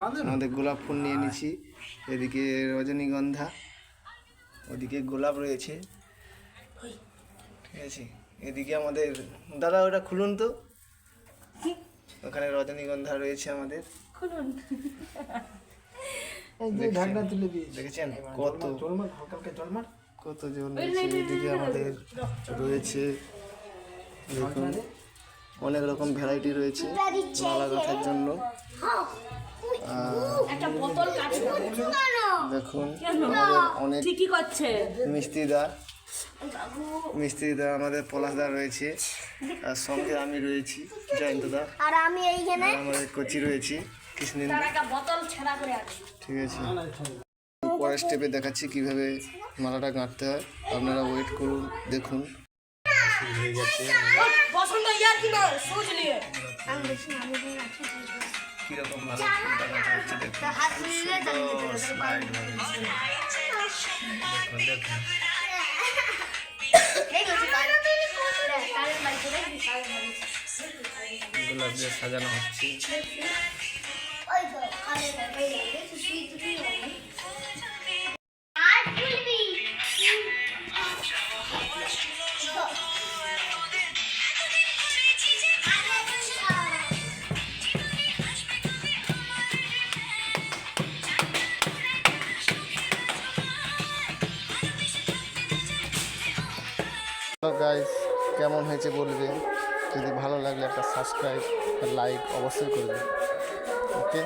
আমাদের গোলাপ ফুল নিয়ে নিচ্ছি, এদিকে রজনীগন্ধা, ওদিকে গোলাপ রয়েছে, ঠিক আছে। এদিকে আমাদের দাদা ওটা খুলুন তো, ওখানে রজনীগন্ধা রয়েছে আমাদের, দেখেছেন কত কত জল রয়েছে। এদিকে আমাদের রয়েছে দেখুন অনেক রকম ভ্যারাইটি রয়েছে মালা গাঁথার জন্য। দেখুন অনেক মিস্ত্রিদা আমাদের পলাশদা রয়েছে, আর সঙ্গে আমি রয়েছি জয়ন্তদা, আর আমি এইখানে আমাদের কোচি রয়েছি কৃষ্ণিন, ঠিক আছে। পরের স্টেপে দেখাচ্ছি কিভাবে মালাটা গাঁথতে হয়, আপনারা ওয়েট করুন দেখুন। হয়ে যাচ্ছে কিরকম মালা গাঁথা হচ্ছে গোলাপ দিয়ে সাজানো হচ্ছে। গাইস কেমন হয়েছে বলবেন, যদি ভালো লাগলে একটা সাবস্ক্রাইব আর লাইক অবশ্যই করবেন, ওকে।